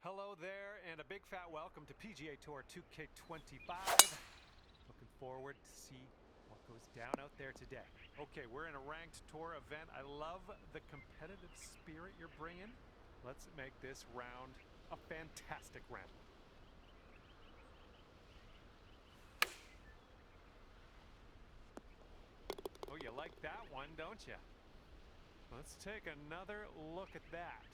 Hello there, and a big fat welcome to PGA Tour 2K25. Looking forward to see what goes down out there today. Okay, we're in a ranked tour event. I love the competitive spirit you're bringing. Let's make this round a fantastic round. Oh, you like that one, don't you? Let's take another look at that.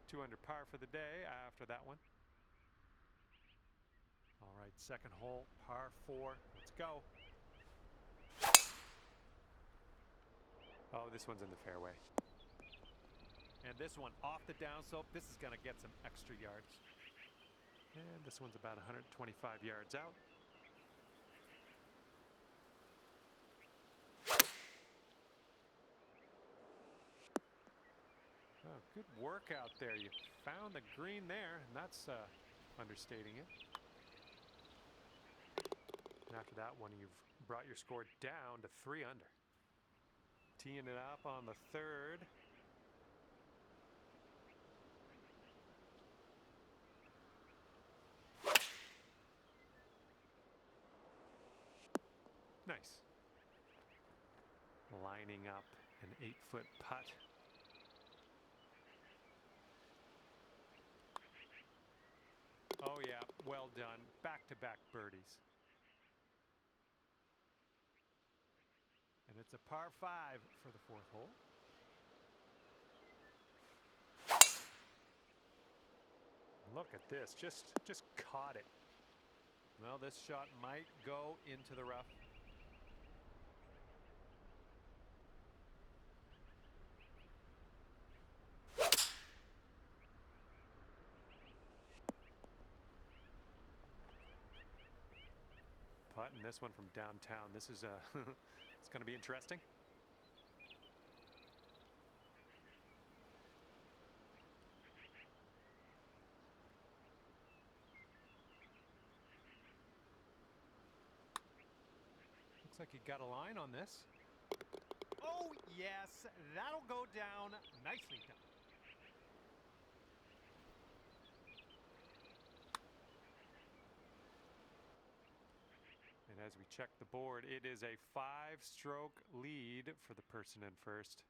Two under par for the day after that one. All right, second hole, par 4. Let's go. Oh, this one's in the fairway. And this one off the downslope. This is going to get some extra yards. And this one's about 125 yards out. Oh, good work out there. You found the green there, and that's understating it. And after that one, you've brought your score down to 3 under. Teeing it up on the third. Nice. Lining up an 8-foot putt. Oh yeah, well done. Back-to-back birdies. And it's a par 5 for the 4th hole. Look at this, just caught it. Well, this shot might go into the rough. Putting this one from downtown. This is it's going to be interesting. Looks like he got a line on this. Oh yes, that'll go down. Nicely done. And as we check the board, it is a 5-stroke lead for the person in first.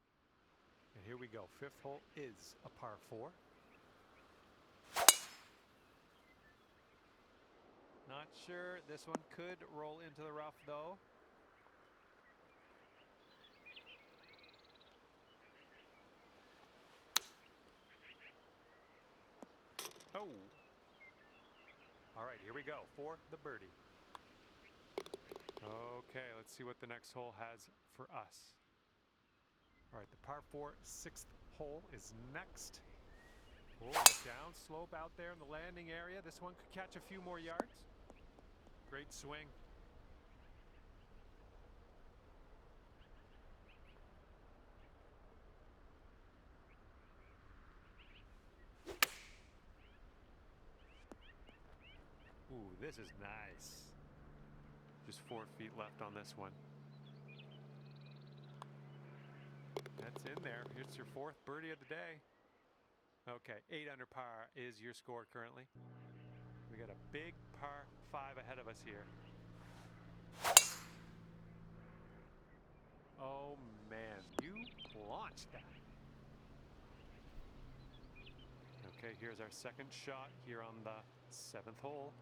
And here we go. 5th hole is a par 4. Not sure. This one could roll into the rough, though. Oh. All right, here we go for the birdie. Okay, let's see what the next hole has for us. All right, the par 4 6th hole is next. Oh, down slope out there in the landing area. This one could catch a few more yards. Great swing. Ooh, this is nice. Just 4 feet left on this one. That's in there. Here's your 4th birdie of the day. Okay, 8 under par is your score currently. We got a big par 5 ahead of us here. Oh man, you launched that. Okay, here's our second shot here on the 7th hole.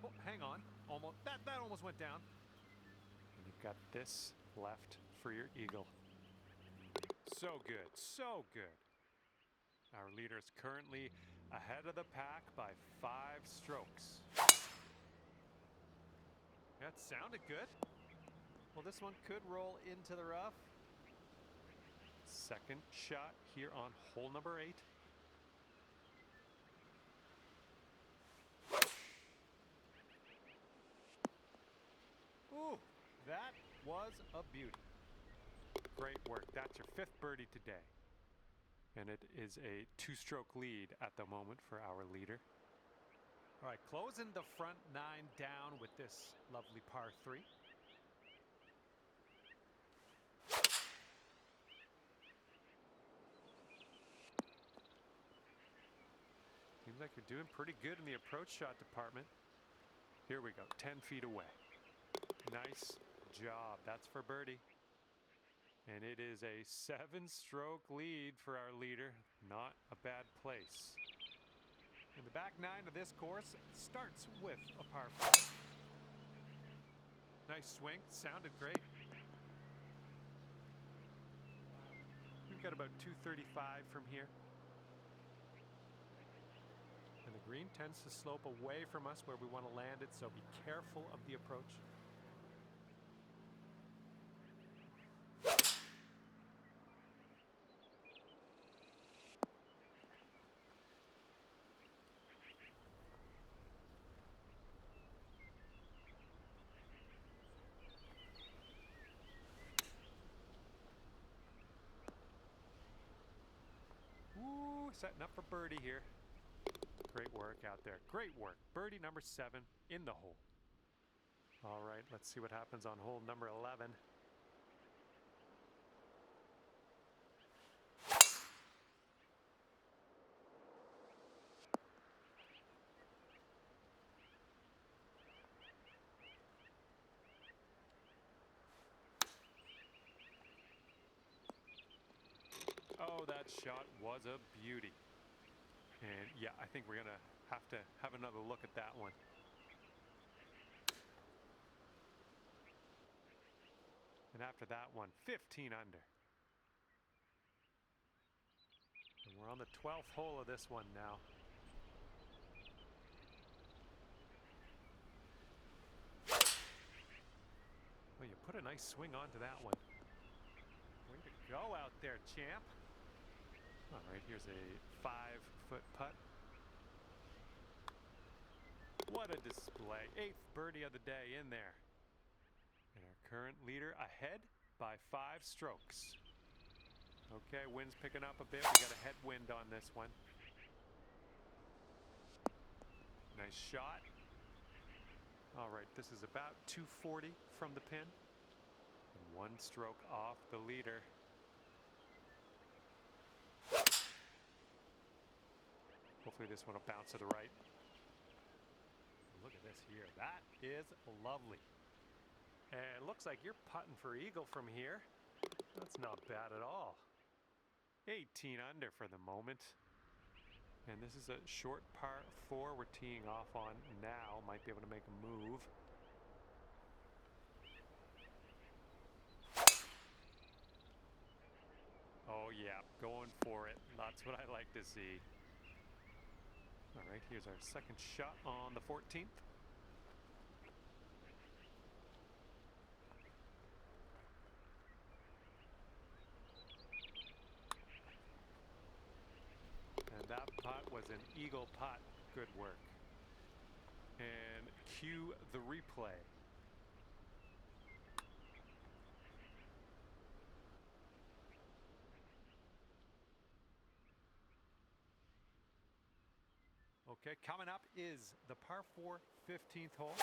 Oh, hang on. Almost that almost went down. And you've got this left for your eagle. So good, so good. Our leader is currently ahead of the pack by 5 strokes. That sounded good. Well, this one could roll into the rough. Second shot here on hole number 8. Ooh, that was a beauty. Great work. That's your 5th birdie today. And it is a 2-stroke lead at the moment for our leader. All right, closing the front 9 down with this lovely par 3. Seems like you're doing pretty good in the approach shot department. Here we go, 10 feet away. Nice job. That's for birdie. And it is a 7-stroke lead for our leader. Not a bad place. And the back 9 of this course starts with a par 5. Nice swing. Sounded great. We've got about 235 from here. And the green tends to slope away from us where we want to land it, so be careful of the approach. Ooh, setting up for birdie here. Great work out there. Great work. Birdie number 7 in the hole. All right, let's see what happens on hole number 11. Oh, that shot was a beauty. And yeah, I think we're going to have another look at that one. And after that one, 15 under. And we're on the 12th hole of this one now. Well, you put a nice swing onto that one. Way to go out there, champ. All right, here's a 5-foot putt. What a display. 8th birdie of the day in there. And our current leader ahead by 5 strokes. Okay, wind's picking up a bit. We got a headwind on this one. Nice shot. All right, this is about 240 from the pin. And 1 stroke off the leader. Hopefully this one will bounce to the right. Look at this here. That is lovely. And it looks like you're putting for eagle from here. That's not bad at all. 18 under for the moment. And this is a short par 4 we're teeing off on now. Might be able to make a move. Oh yeah, going for it. That's what I like to see. All right, here's our second shot on the 14th. And that putt was an eagle putt. Good work. And cue the replay. Okay, coming up is the par 4 15th hole.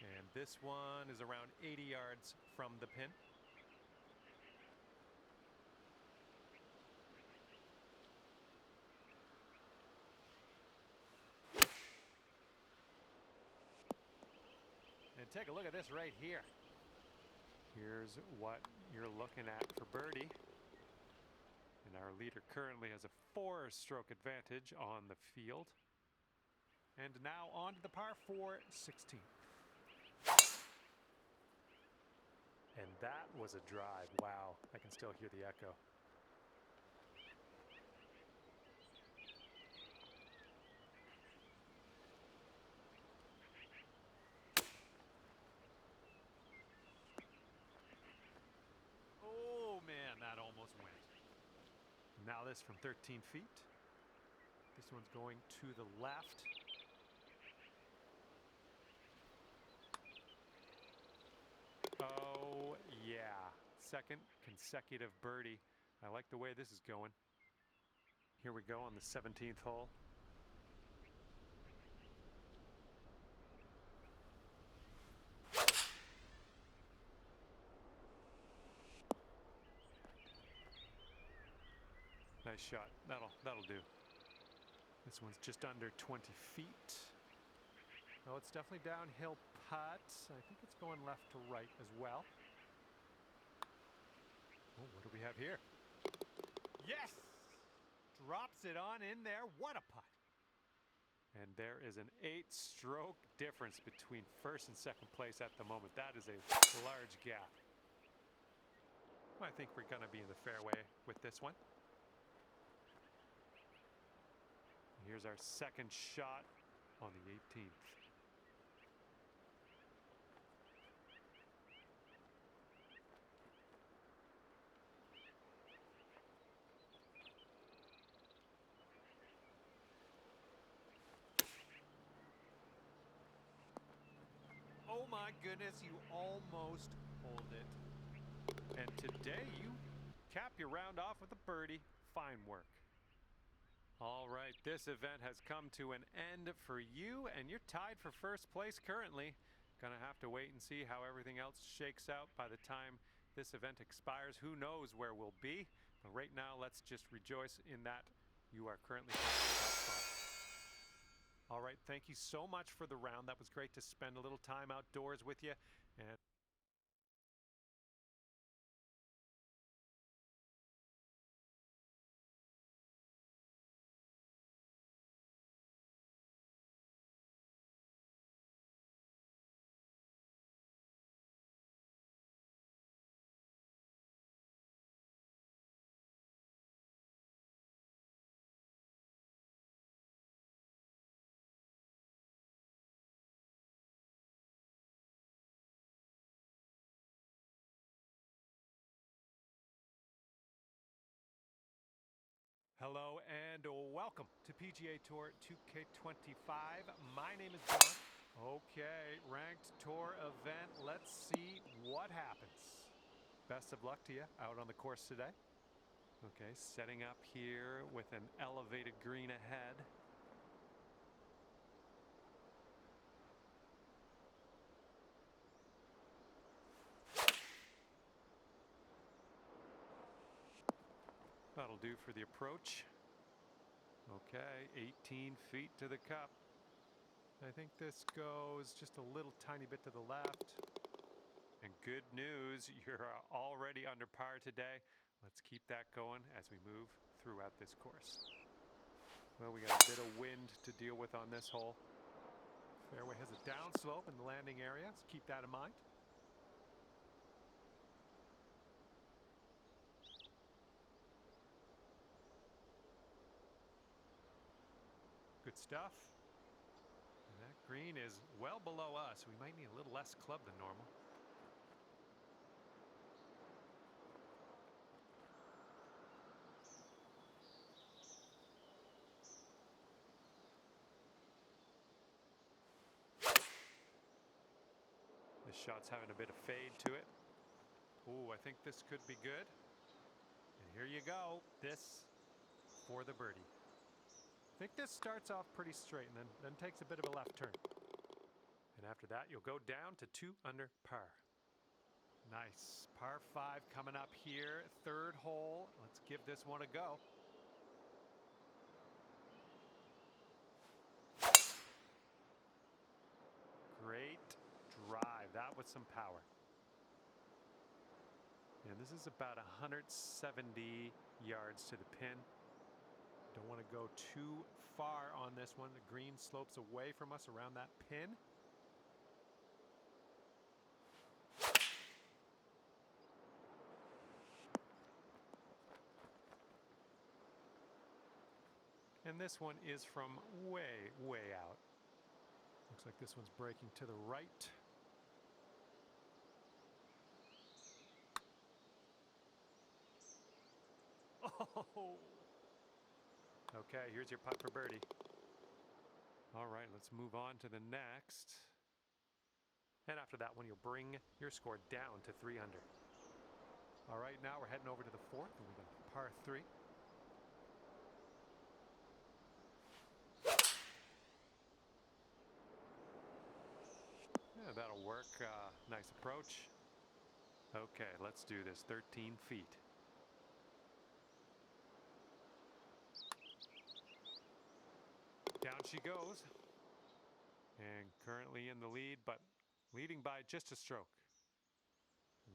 And this one is around 80 yards from the pin. And take a look at this right here. Here's what you're looking at for birdie. And our leader currently has a 4-stroke advantage on the field. And now on to the par 4 16th. And that was a drive. Wow, I can still hear the echo. Oh man, that almost went. Now this from 13 feet. This one's going to the left. Second consecutive birdie. I like the way this is going. Here we go on the 17th hole. Nice shot. That'll do. This one's just under 20 feet. Oh, it's definitely downhill putt. I think it's going left to right as well. Oh, what do we have here? Yes! Drops it on in there. What a putt. And there is an 8-stroke difference between first and second place at the moment. That is a large gap. I think we're going to be in the fairway with this one. Here's our second shot on the 18th. Oh my goodness, you almost hold it. And today you cap your round off with a birdie. Fine work. All right, this event has come to an end for you, and you're tied for first place currently. Gonna have to wait and see how everything else shakes out by the time this event expires. Who knows where we'll be? But right now, let's just rejoice in that you are currently tied for top spot. All right, thank you so much for the round. That was great to spend a little time outdoors with you. And hello and welcome to PGA Tour 2K25. My name is John. Okay, ranked tour event. Let's see what happens. Best of luck to you out on the course today. Okay, setting up here with an elevated green ahead. That'll do for the approach. Okay, 18 feet to the cup. I think this goes just a little tiny bit to the left. And good news, you're already under par today. Let's keep that going as we move throughout this course. Well, we got a bit of wind to deal with on this hole. Fairway has a downslope in the landing area, so keep that in mind. Good stuff. And that green is well below us. We might need a little less club than normal. This shot's having a bit of fade to it. Ooh, I think this could be good. And here you go. This for the birdie. I think this starts off pretty straight and then takes a bit of a left turn. And after that, you'll go down to 2 under par. Nice. Par 5 coming up here. Third hole. Let's give this one a go. Great drive. That was some power. And this is about 170 yards to the pin. Don't want to go too far on this one. The green slopes away from us around that pin. And this one is from way, way out. Looks like this one's breaking to the right. Oh! Okay, here's your putt for birdie. All right, let's move on to the next. And after that one, you'll bring your score down to 3 under. All right, now we're heading over to the fourth, and we got a par 3. Yeah, that'll work. Nice approach. Okay, let's do this. 13 feet. Down she goes. And currently in the lead, but leading by just a stroke.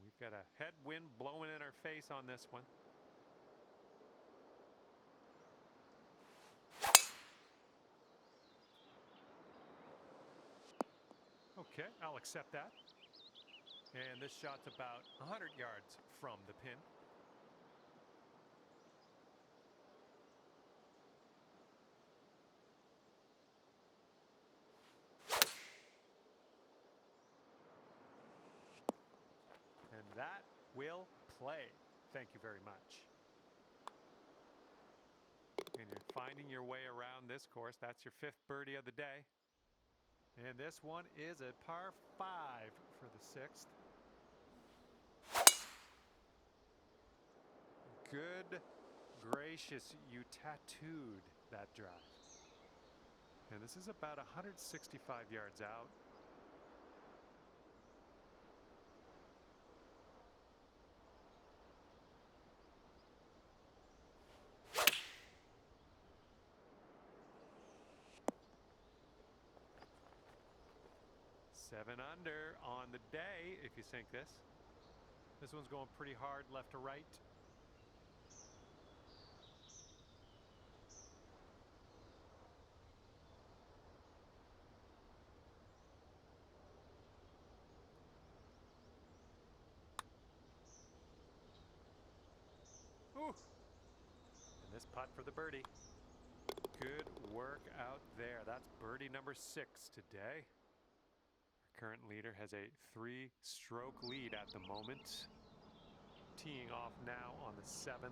We've got a headwind blowing in our face on this one. Okay, I'll accept that. And this shot's about 100 yards from the pin. And that will play. Thank you very much. And you're finding your way around this course. That's your 5th birdie of the day. And this one is a par 5 for the 6th. Good gracious, you tattooed that drive. And this is about 165 yards out. Seven under on the day if you sink this. This one's going pretty hard left to right. Ooh. And this putt for the birdie. Good work out there. That's birdie number 6 today. Our current leader has a 3-stroke lead at the moment. Teeing off now on the 7th.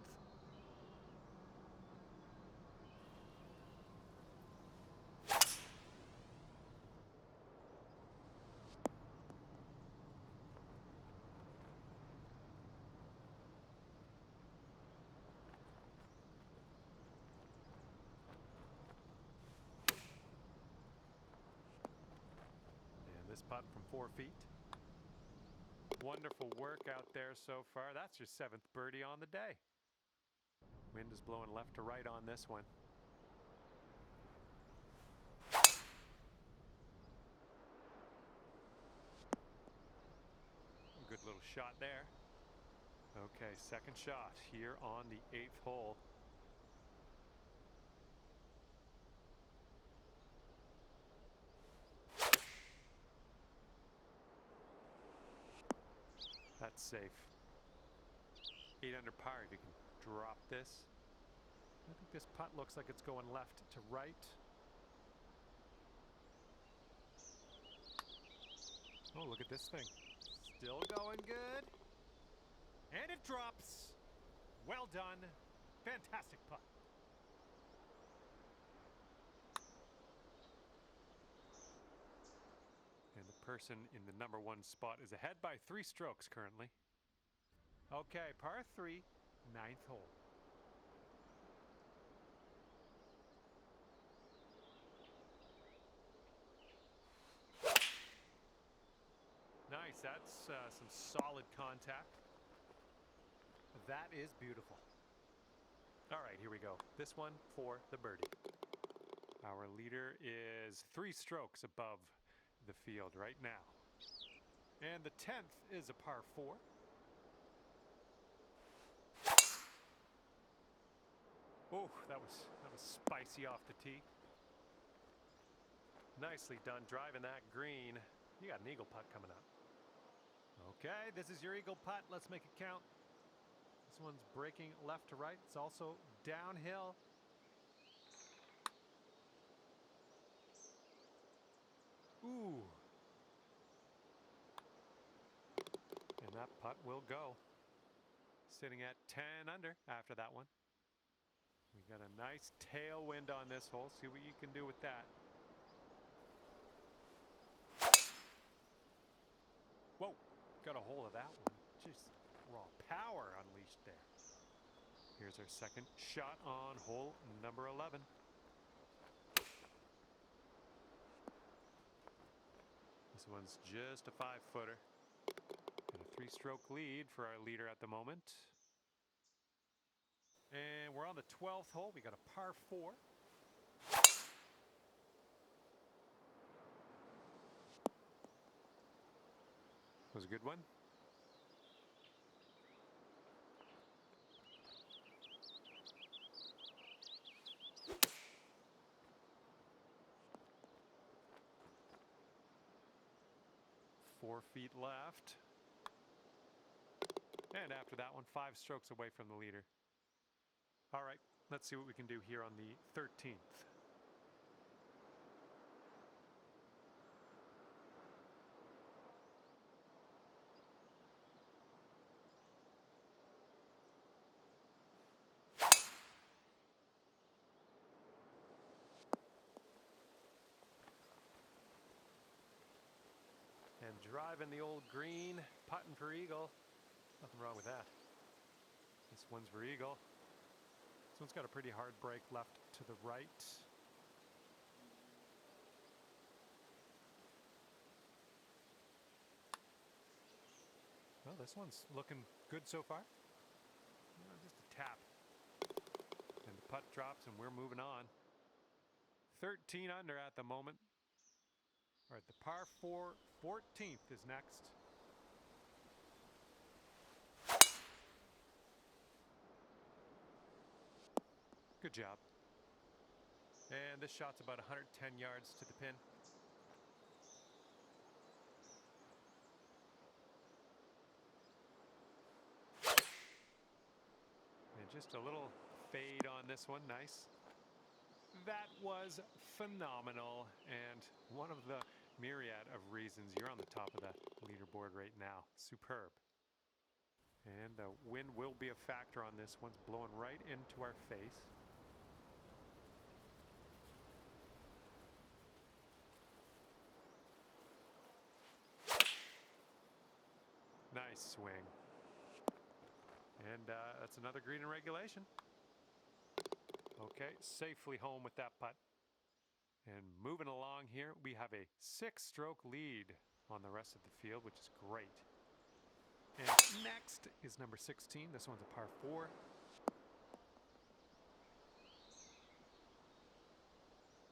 This putt from 4 feet. Wonderful work out there so far. That's your 7th birdie on the day. Wind is blowing left to right on this one. Good little shot there. Okay, second shot here on the 8th hole. That's safe. 8 under par if you can drop this. I think this putt looks like it's going left to right. Oh, look at this thing. Still going good. And it drops. Well done. Fantastic putt. And the person in the number 1 spot is ahead by 3 strokes currently. Okay, par 3, 9th hole. Nice, that's some solid contact. That is beautiful. All right, here we go. This one for the birdie. Our leader is 3 strokes above the field right now. And the 10th is a par 4. Oh, that was spicy off the tee. Nicely done driving that green. You got an eagle putt coming up. Okay, this is your eagle putt. Let's make it count. This one's breaking left to right. It's also downhill. Ooh. And that putt will go. Sitting at 10 under after that one. We got a nice tailwind on this hole. See what you can do with that. Whoa, got a hold of that one. Just raw power unleashed there. Here's our second shot on hole number 11. This one's just a 5-footer. And a 3-stroke lead for our leader at the moment. And we're on the 12th hole. We got a par 4. Was a good one. Four feet left. And after that one, 5 strokes away from the leader. All right, let's see what we can do here on the 13th. And driving the old green, putting for eagle. Nothing wrong with that. This one's for eagle. This one's got a pretty hard break left to the right. Well, this one's looking good so far. Just a tap. And the putt drops and we're moving on. 13 under at the moment. All right, the par 4 14th is next. Good job. And this shot's about 110 yards to the pin. And just a little fade on this one. Nice. That was phenomenal, and one of the myriad of reasons you're on the top of the leaderboard right now. Superb. And the wind will be a factor on this. One's blowing right into our face. Nice swing. And that's another green in regulation. Okay, safely home with that putt. And moving along here, we have a 6-stroke lead on the rest of the field, which is great. And next is number 16. This one's a par 4.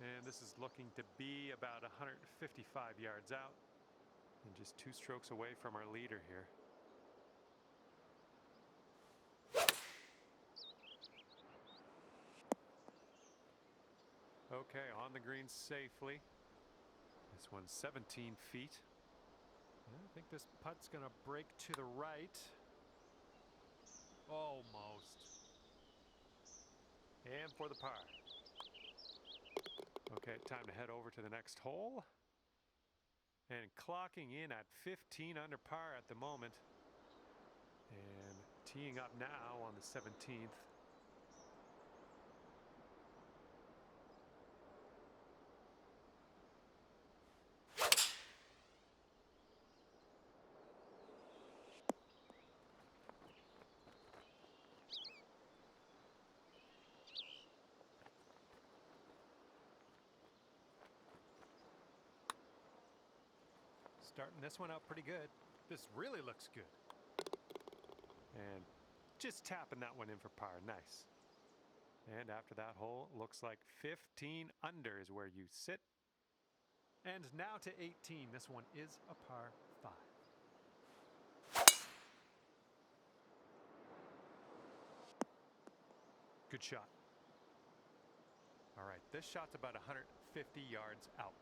And this is looking to be about 155 yards out. And just 2 strokes away from our leader here. Okay, on the green safely. This one's 17 feet. I think this putt's gonna break to the right. Almost. And for the par. Okay, time to head over to the next hole. And clocking in at 15 under par at the moment. And teeing up now on the 17th. Starting this one out pretty good. This really looks good. And just tapping that one in for par. Nice. And after that hole, looks like 15 under is where you sit. And now to 18. This one is a par 5. Good shot. All right, this shot's about 150 yards out.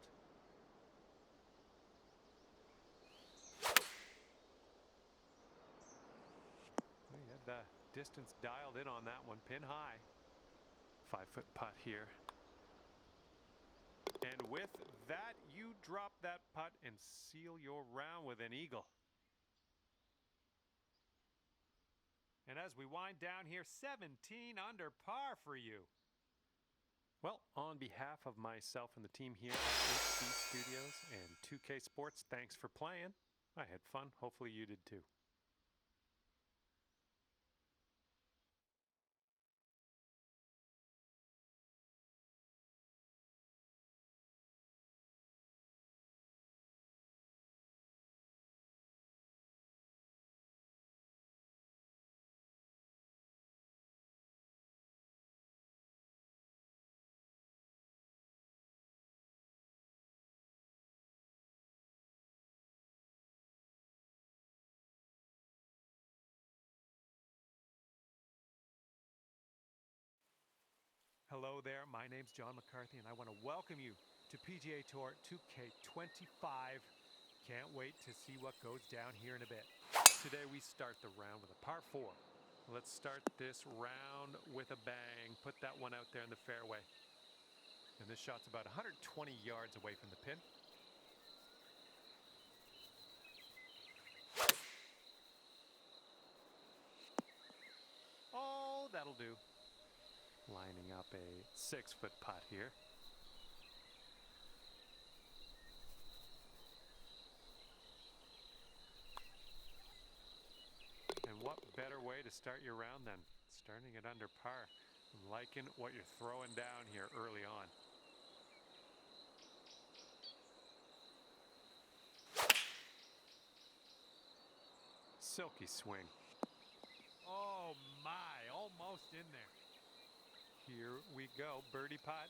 We had the distance dialed in on that one, pin high. 5-foot putt here. And with that, you drop that putt and seal your round with an eagle. And as we wind down here, 17 under par for you. Well, on behalf of myself and the team here at HC Studios and 2K Sports, thanks for playing. I had fun. Hopefully you did too. Hello there, my name's John McCarthy, and I want to welcome you to PGA Tour 2K25. Can't wait to see what goes down here in a bit. Today we start the round with a par 4. Let's start this round with a bang. Put that one out there in the fairway. And this shot's about 120 yards away from the pin. Oh, that'll do. Lining up a 6-foot putt here. And what better way to start your round than starting it under par? I'm liking what you're throwing down here early on. Silky swing. Oh my, almost in there. Here we go, birdie putt.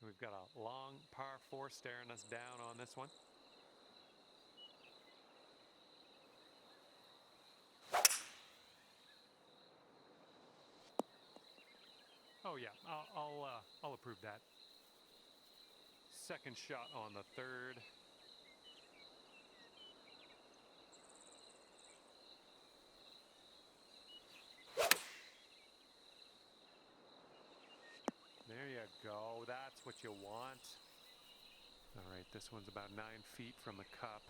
We've got a long par 4 staring us down on this one. Oh yeah, I'll approve that. Second shot on the third. There you go. That's what you want. All right, this one's about 9 feet from the cup.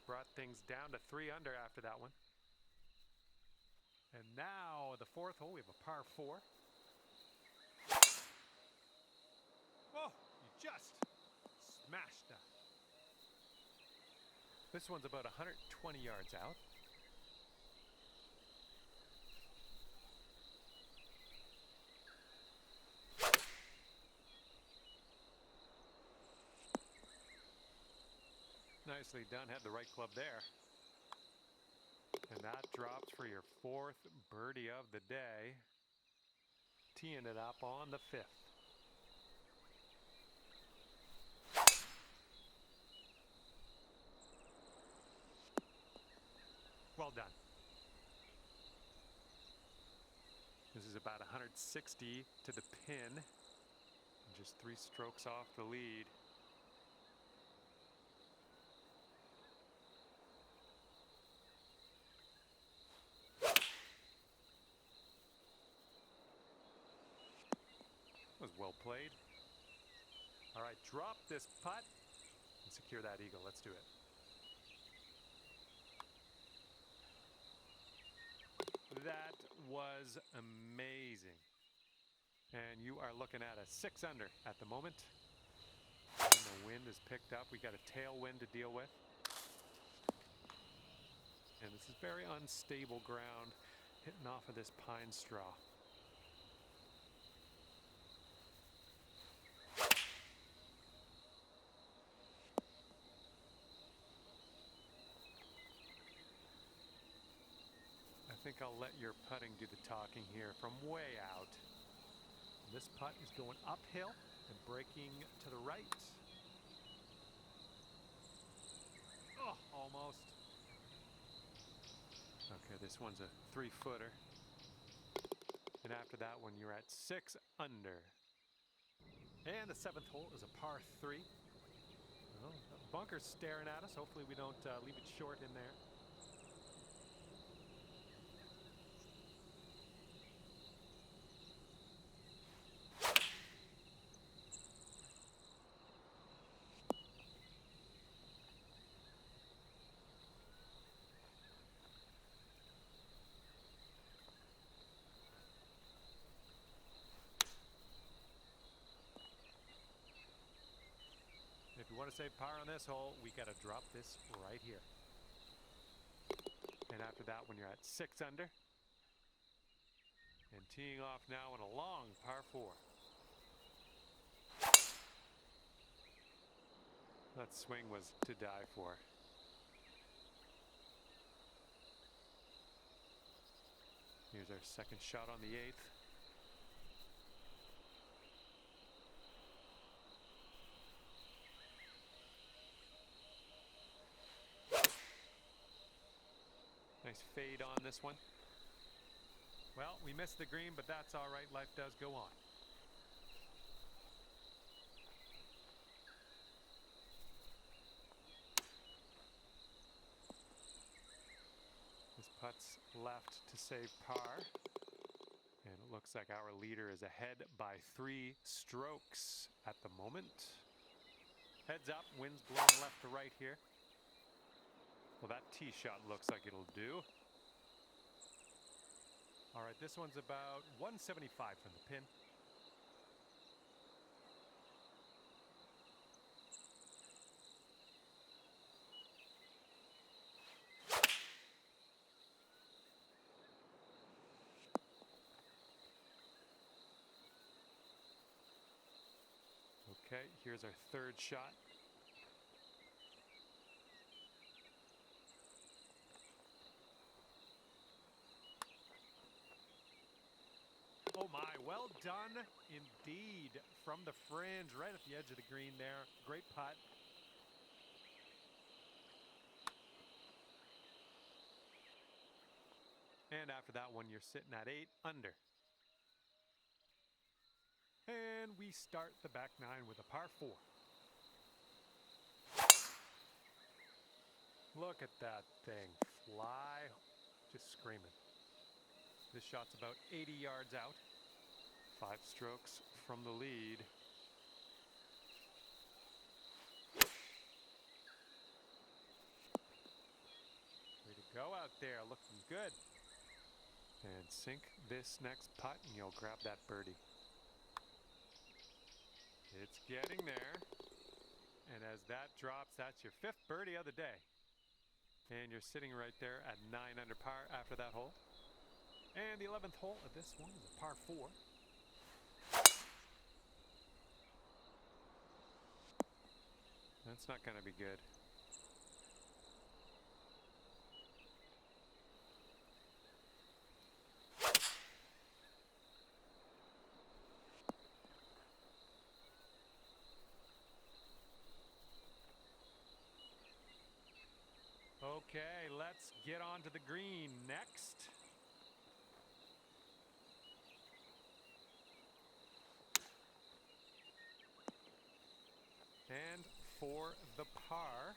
Brought things down to 3 under after that one. And now the 4th hole, we have a par 4. Oh, you just smashed that. This one's about 120 yards out. Nicely done, had the right club there. And that drops for your 4th birdie of the day. Teeing it up on the 5th. Well done. This is about 160 to the pin. Just 3 strokes off the lead. Was well played. All right, drop this putt and secure that eagle. Let's do it. That was amazing. And you are looking at a 6 under at the moment. And the wind is picked up. We got a tailwind to deal with. And this is very unstable ground, hitting off of this pine straw. I think I'll let your putting do the talking here from way out. This putt is going uphill and breaking to the right. Oh, almost. Okay, this one's a 3-footer. And after that one, you're at 6 under. And the 7th hole is a par 3. Well, the bunker's staring at us. Hopefully we don't leave it short in there. If you want to save par on this hole, we got to drop this right here. And after that one, you're at 6 under. And teeing off now in a long par 4. That swing was to die for. Here's our second shot on the 8th. nice fade on this one. Well, we missed the green, but that's all right. Life does go on. This putt's left to save par. And it looks like our leader is ahead by 3 strokes at the moment. Heads up, wind's blowing left to right here. Well, that tee shot looks like it'll do. All right, this one's about 175 from the pin. Okay, here's our third shot. Oh my, well done indeed. From the fringe, right at the edge of the green there. Great putt. And after that one, you're sitting at 8 under. And we start the back 9 with a par 4. Look at that thing fly, just screaming. This shot's about 80 yards out. 5 strokes from the lead. Way to go out there, looking good. And sink this next putt and you'll grab that birdie. It's getting there. And as that drops, that's your 5th birdie of the day. And you're sitting right there at 9 under par after that hole. And the 11th hole of this one is a par 4. That's not going to be good. Okay, let's get on to the green next. And for the par.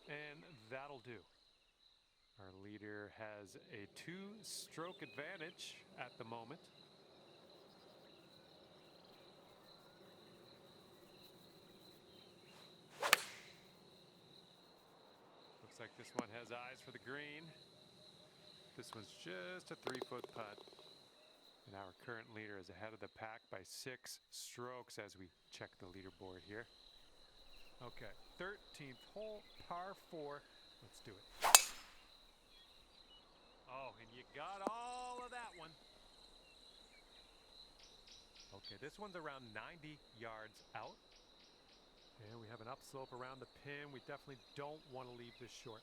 And that'll do. Our leader has a 2-stroke advantage at the moment. Looks like this one has eyes for the green. This one's just a 3-foot putt. And our current leader is ahead of the pack by 6 strokes as we check the leaderboard here. Okay, 13th hole, par 4. Let's do it. Oh, and you got all of that one. Okay, this one's around 90 yards out. And we have an upslope around the pin. We definitely don't want to leave this short.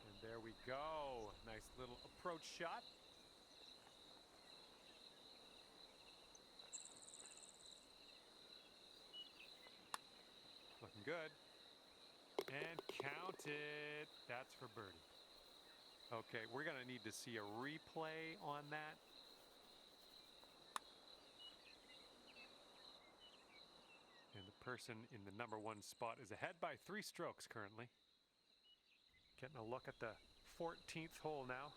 And there we go. Nice little approach shot. Looking good. And count it. That's for birdie. Okay, we're going to need to see a replay on that. And the person in the number 1 spot is ahead by 3 strokes currently. Getting a look at the 14th hole now.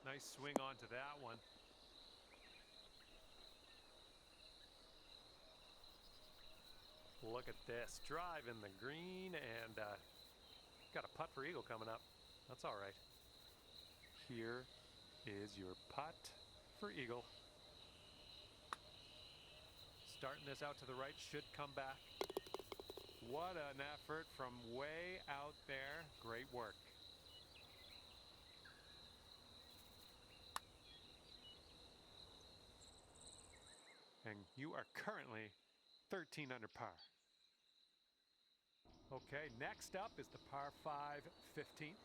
Nice swing onto that one. Look at this, drive in the green, and got a putt for eagle coming up. That's all right. Here is your putt for eagle. Starting this out to the right, should come back. What an effort from way out there. Great work. And you are currently 13 under par. Okay, next up is the par 5 15th.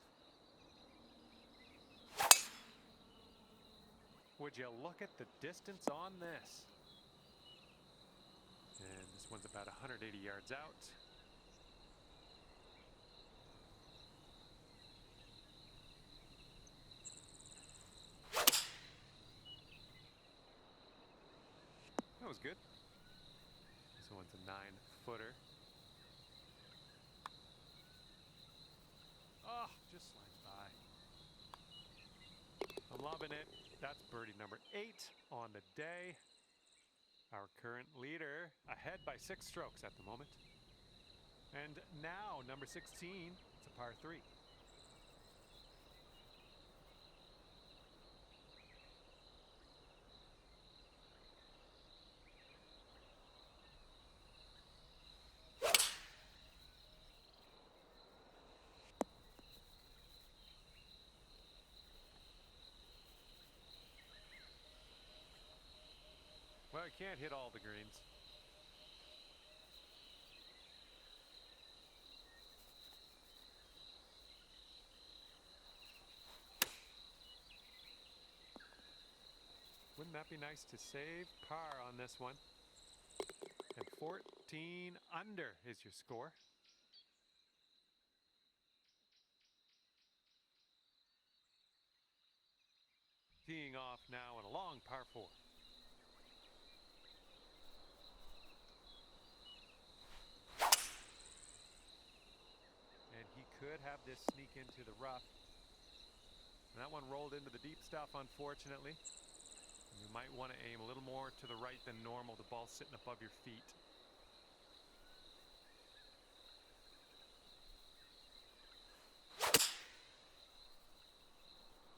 Would you look at the distance on this? And this one's about 180 yards out. That was good. This one's a 9-footer. Oh, just slides by. I'm loving it. That's birdie number 8 on the day. Our current leader ahead by 6 strokes at the moment. And now number 16, it's a par 3. Well, I can't hit all the greens. Wouldn't that be nice to save par on this one? And 14 under is your score. Teeing off now on a long par 4. And he could have this sneak into the rough. And that one rolled into the deep stuff, unfortunately. You might want to aim a little more to the right than normal. The ball's sitting above your feet.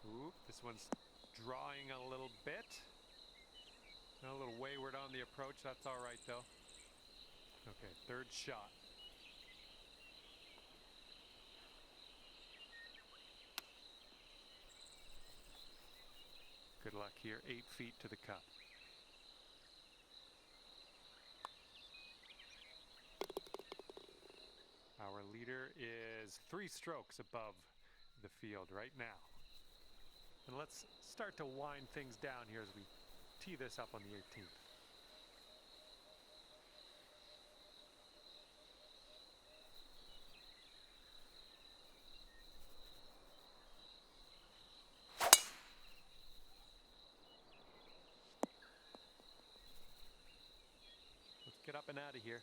Ooh, this one's drawing a little bit. A little wayward on the approach. That's all right, though. Okay, third shot. Good luck here. 8 feet to the cup. Our leader is 3 strokes above the field right now. And let's start to wind things down here as we tee this up on the 18th. Let's get up and out of here.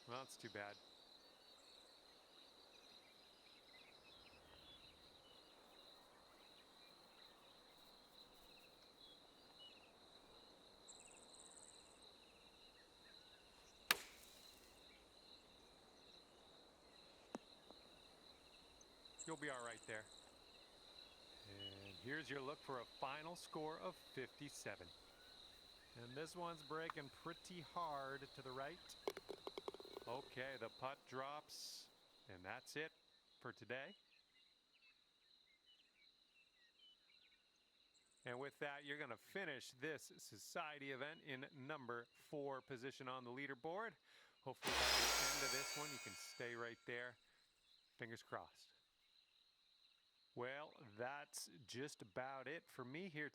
Well, it's too bad. You'll be all right there. And here's your look for a final score of 57. And this one's breaking pretty hard to the right. Okay, the putt drops, and that's it for today. And with that, you're going to finish this society event in number 4 position on the leaderboard. Hopefully by the end of this one, you can stay right there. Fingers crossed. Well, that's just about it for me here